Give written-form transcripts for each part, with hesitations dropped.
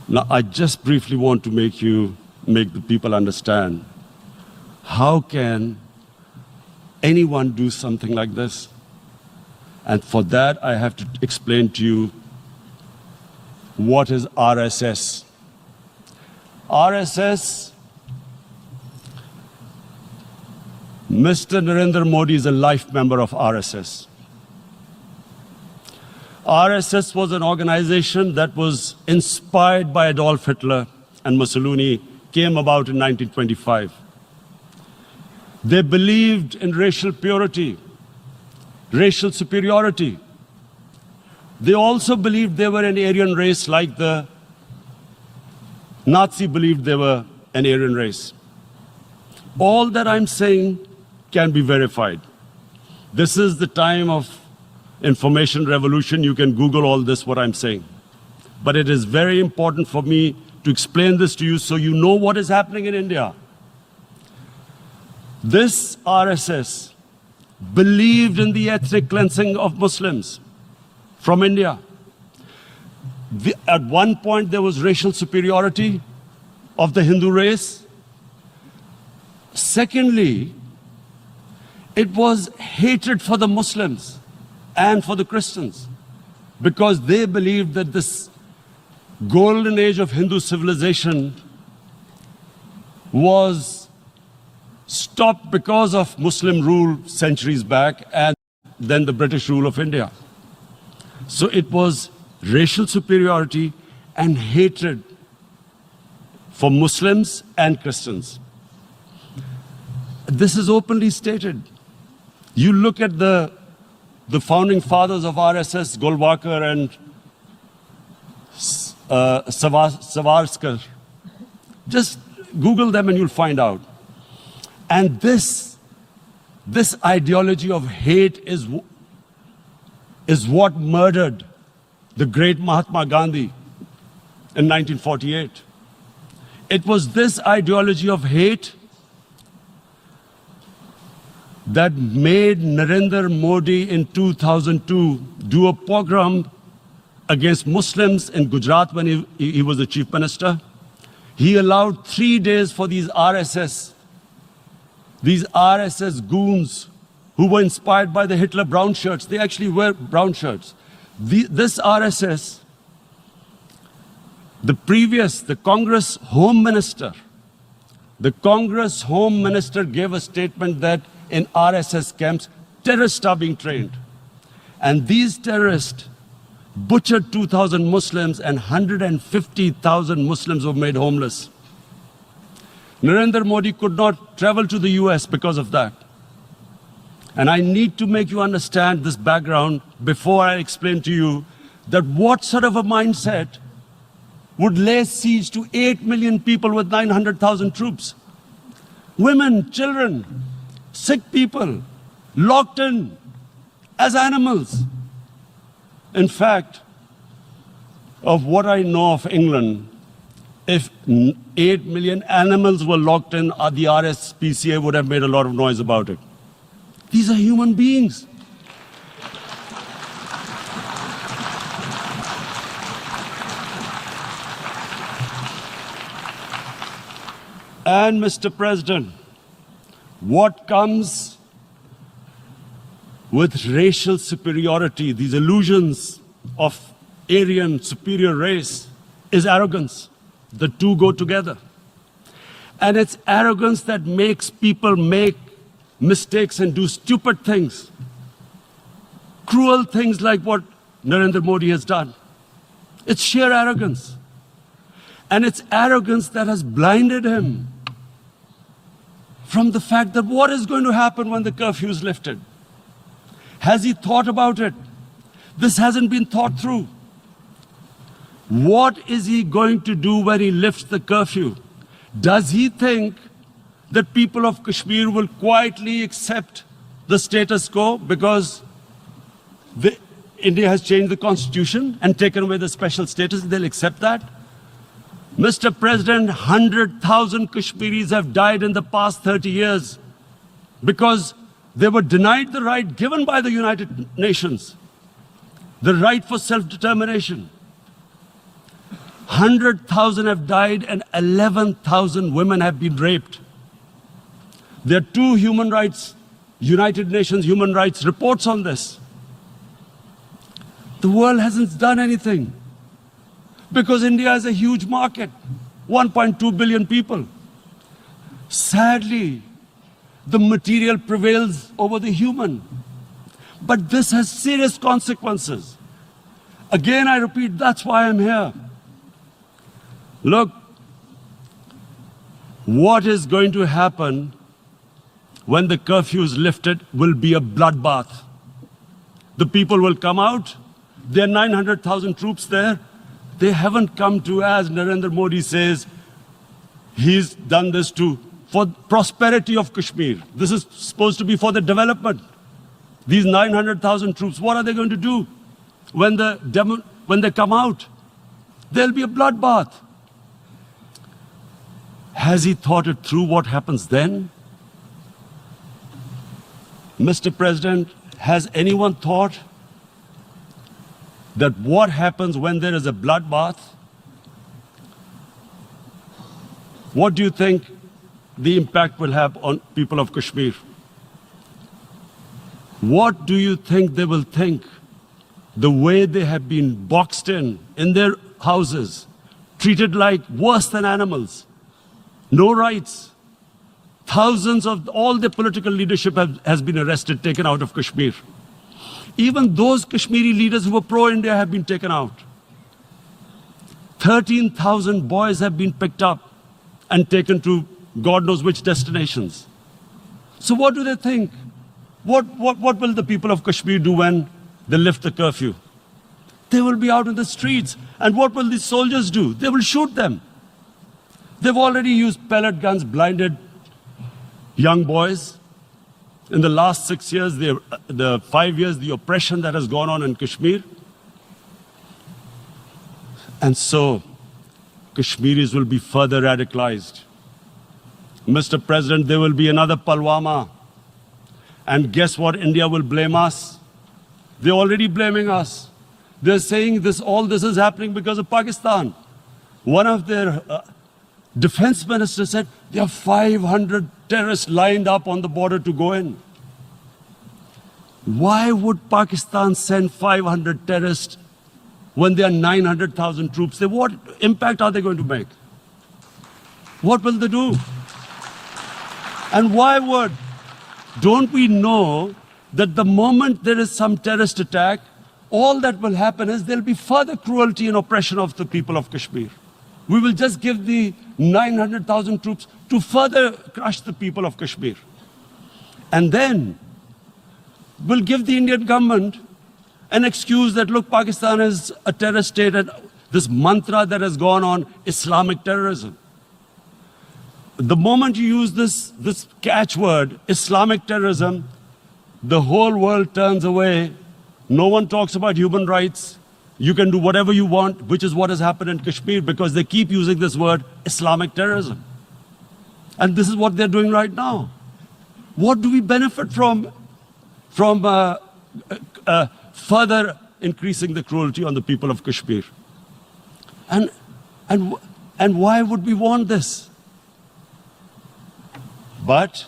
Now, I just briefly want to make the people understand, how can anyone do something like this? And for that, I have to explain to you what is RSS. RSS, Mr. Narendra Modi is a life member of RSS. RSS was an organization that was inspired by Adolf Hitler and Mussolini, came about in 1925. They believed in racial purity, racial superiority. They also believed they were an Aryan race, like the Nazi believed they were an Aryan race. All that I'm saying can be verified. This is the time of information revolution. You can Google all this, what I'm saying. But it is very important for me to explain this to you so you know what is happening in India. This RSS believed in the ethnic cleansing of Muslims from India. At one point, there was racial superiority of the Hindu race. Secondly, it was hatred for the Muslims and for the Christians, because they believed that this golden age of Hindu civilization was stopped because of Muslim rule centuries back and then the British rule of India. So it was racial superiority and hatred for Muslims and Christians. This is openly stated. You look at the founding fathers of RSS, Golwalkar and Savarkar. Just Google them and you'll find out. And this ideology of hate is what murdered the great Mahatma Gandhi in 1948. It was this ideology of hate that made Narendra Modi in 2002 do a pogrom against Muslims in Gujarat when he was the chief minister. He allowed 3 days for these RSS goons who were inspired by the Hitler brown shirts. They actually wear brown shirts. This RSS, the Congress Home Minister gave a statement that in RSS camps, terrorists are being trained. And these terrorists butchered 2,000 Muslims and 150,000 Muslims were made homeless. Narendra Modi could not travel to the US because of that. And I need to make you understand this background before I explain to you that what sort of a mindset would lay siege to 8 million people with 900,000 troops. Women, children, sick people, locked in as animals. In fact, of what I know of England, if 8 million animals were locked in, the RSPCA would have made a lot of noise about it. These are human beings. And Mr. President, what comes with racial superiority, these illusions of Aryan superior race, is arrogance. The two go together. And it's arrogance that makes people make mistakes and do stupid things. Cruel things like what Narendra Modi has done. It's sheer arrogance. And it's arrogance that has blinded him from the fact that what is going to happen when the curfew is lifted. Has he thought about it? This hasn't been thought through. What is he going to do when he lifts the curfew? Does he think that people of Kashmir will quietly accept the status quo because India has changed the constitution and taken away the special status? They'll accept that? Mr. President, 100,000 Kashmiris have died in the past 30 years because they were denied the right given by the United Nations, the right for self-determination. 100,000 have died and 11,000 women have been raped. There are two United Nations human rights reports on this. The world hasn't done anything because India is a huge market, 1.2 billion people. Sadly, the material prevails over the human. But this has serious consequences. Again, I repeat, that's why I'm here. Look, what is going to happen when the curfew is lifted will be a bloodbath. The people will come out. There are 900,000 troops there. They haven't come to, as Narendra Modi says, he's done this for prosperity of Kashmir. This is supposed to be for the development. These 900,000 troops, what are they going to do when they come out? There'll be a bloodbath. Has he thought it through what happens then? Mr. President, has anyone thought that what happens when there is a bloodbath? What do you think the impact will have on people of Kashmir? What do you think they will think? The way they have been boxed in their houses, treated like worse than animals, no rights. Thousands of all the political leadership has been arrested, taken out of Kashmir. Even those Kashmiri leaders who were pro-India have been taken out. 13,000 boys have been picked up and taken to God knows which destinations. So what do they think? What will the people of Kashmir do when they lift the curfew? They will be out in the streets. And what will these soldiers do? They will shoot them. They've already used pellet guns, blinded young boys. In the last 6 years, the 5 years, the oppression that has gone on in Kashmir. And so, Kashmiris will be further radicalized. Mr. President, there will be another Pulwama. And guess what? India will blame us. They're already blaming us. They're saying all this is happening because of Pakistan. One of their defense ministers said there are 500 terrorists lined up on the border to go in. Why would Pakistan send 500 terrorists when there are 900,000 troops? What impact are they going to make? What will they do? And don't we know that the moment there is some terrorist attack, all that will happen is there'll be further cruelty and oppression of the people of Kashmir. We will just give the 900,000 troops to further crush the people of Kashmir. And then we'll give the Indian government an excuse that, look, Pakistan is a terrorist state, and this mantra that has gone on, Islamic terrorism. The moment you use this catchword, Islamic terrorism, the whole world turns away. No one talks about human rights. You can do whatever you want, which is what has happened in Kashmir, because they keep using this word, Islamic terrorism. And this is what they're doing right now. What do we benefit from further increasing the cruelty on the people of Kashmir? And why would we want this? But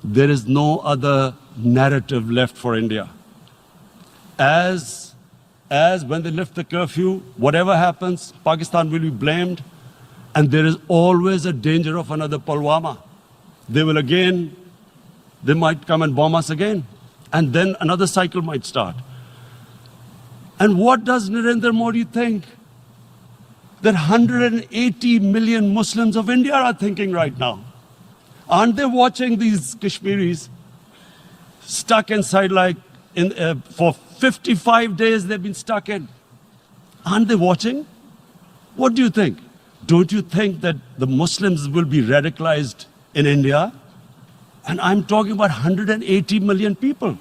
there is no other narrative left for India. As when they lift the curfew, whatever happens, Pakistan will be blamed, and there is always a danger of another Pulwama. They might come and bomb us again, and then another cycle might start. And what does Narendra Modi think that 180 million Muslims of India are thinking right now? Aren't they watching these Kashmiris stuck inside for 55 days they've been stuck in? Aren't they watching? What do you think? Don't you think that the Muslims will be radicalized in India? And I'm talking about 180 million people.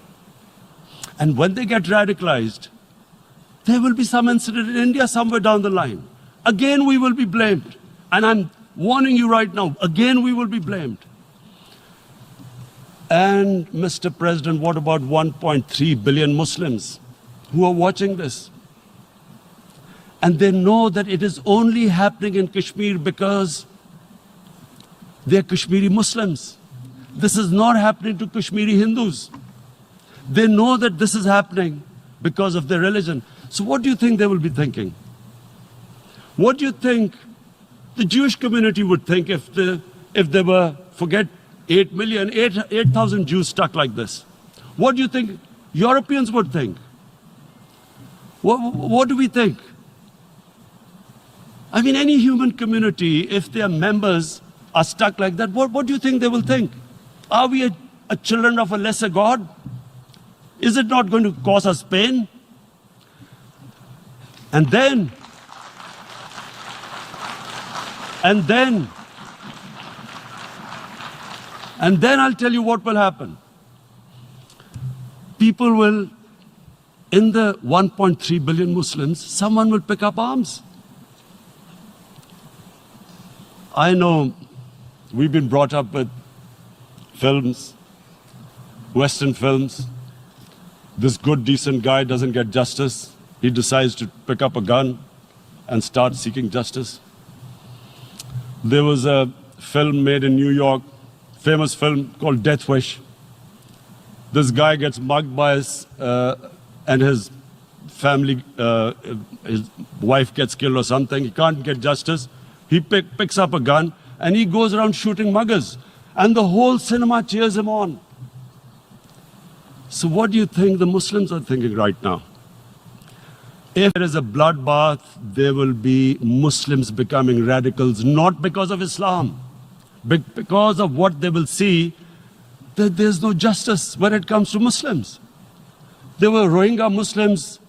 And when they get radicalized, there will be some incident in India somewhere down the line. Again, we will be blamed. And I'm warning you right now, again, we will be blamed. And Mr. President, what about 1.3 billion Muslims who are watching this? And they know that it is only happening in Kashmir because they're Kashmiri Muslims. This is not happening to Kashmiri Hindus. They know that this is happening because of their religion. So what do you think they will be thinking? What do you think the Jewish community would think if they were, forget 8,000 Jews stuck like this? What do you think Europeans would think? What do we think? I mean, any human community, if their members are stuck like that, what do you think they will think? Are we a children of a lesser God? Is it not going to cause us pain? And then I'll tell you what will happen. People will, in the 1.3 billion Muslims, someone will pick up arms. I know we've been brought up with films, Western films. This good, decent guy doesn't get justice. He decides to pick up a gun and start seeking justice. There was a film made in New York, famous film called Death Wish. This guy gets mugged by and his family, his wife gets killed or something. He can't get justice. He picks up a gun and he goes around shooting muggers. And the whole cinema cheers him on. So what do you think the Muslims are thinking right now? If there is a bloodbath, there will be Muslims becoming radicals, not because of Islam, but because of what they will see, that there's no justice when it comes to Muslims. There were Rohingya Muslims,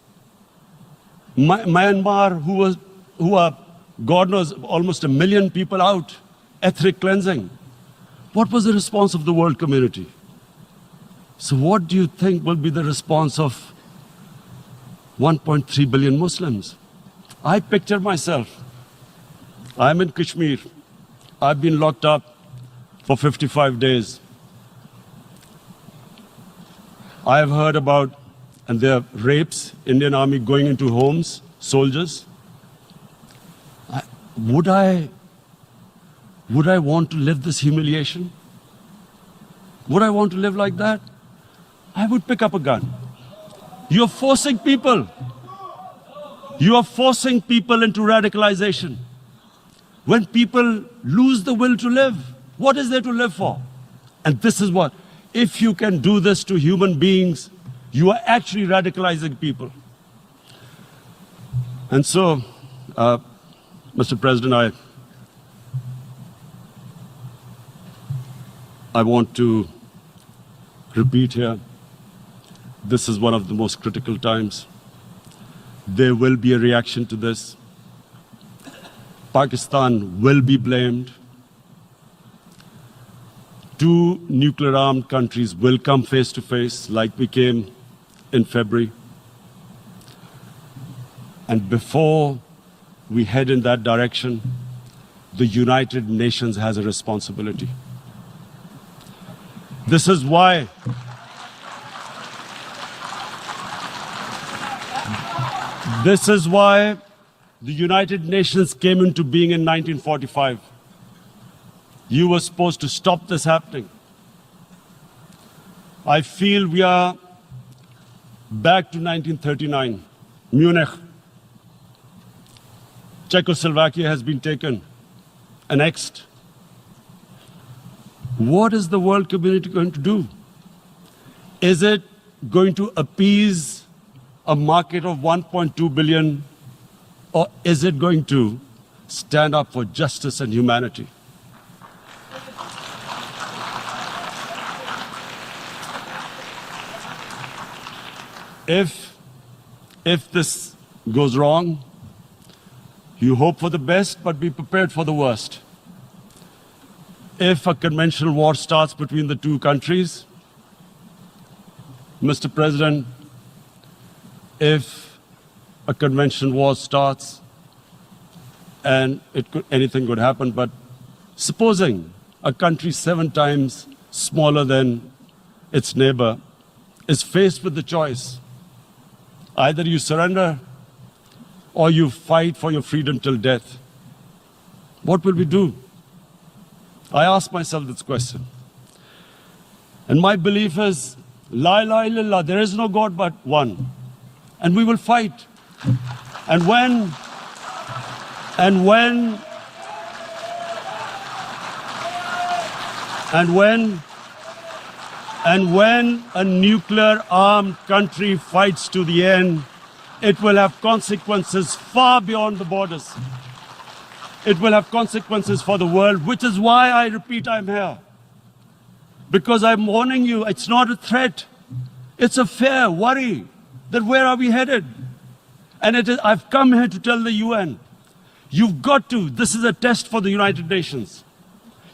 Myanmar, who are, God knows, almost 1 million people out, ethnic cleansing. What was the response of the world community? So what do you think will be the response of 1.3 billion Muslims? I picture myself. I'm in Kashmir. I've been locked up for 55 days. I have heard about, and there are rapes, Indian Army going into homes, soldiers. Would I want to live this humiliation? Would I want to live like that? I would pick up a gun. You're forcing people. You are forcing people into radicalization. When people lose the will to live, what is there to live for? And this is what, if you can do this to human beings, you are actually radicalizing people. And so, Mr. President, I want to repeat here, this is one of the most critical times. There will be a reaction to this. Pakistan will be blamed. 2 nuclear-armed countries will come face to face like we came in February. And before we head in that direction, the United Nations has a responsibility. This is why the United Nations came into being in 1945. You were supposed to stop this happening. I feel we are back to 1939. Munich. Czechoslovakia has been taken, annexed. What is the world community going to do? Is it going to appease a market of 1.2 billion, or is it going to stand up for justice and humanity? If this goes wrong, you hope for the best, but be prepared for the worst. If a conventional war starts between the two countries, Mr. President, if a conventional war starts, and anything could happen, but supposing a country 7 times smaller than its neighbor is faced with the choice, either you surrender or you fight for your freedom till death. What will we do? I ask myself this question. And my belief is, La ilaha illallah, there is no God but one. And we will fight. And when a nuclear armed country fights to the end, it will have consequences far beyond the borders. It will have consequences for the world, which is why I repeat I'm here. Because I'm warning you, it's not a threat. It's a fair worry that where are we headed? And I've come here to tell the UN, you've got to, this is a test for the United Nations.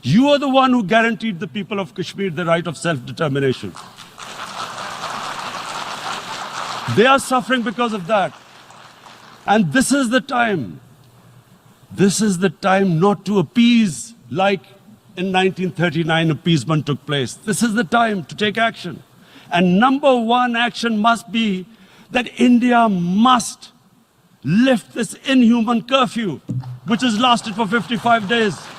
You are the one who guaranteed the people of Kashmir the right of self-determination. They are suffering because of that. And this is the time. This is the time not to appease like in 1939 appeasement took place. This is the time to take action. And number one action must be that India must lift this inhuman curfew, which has lasted for 55 days.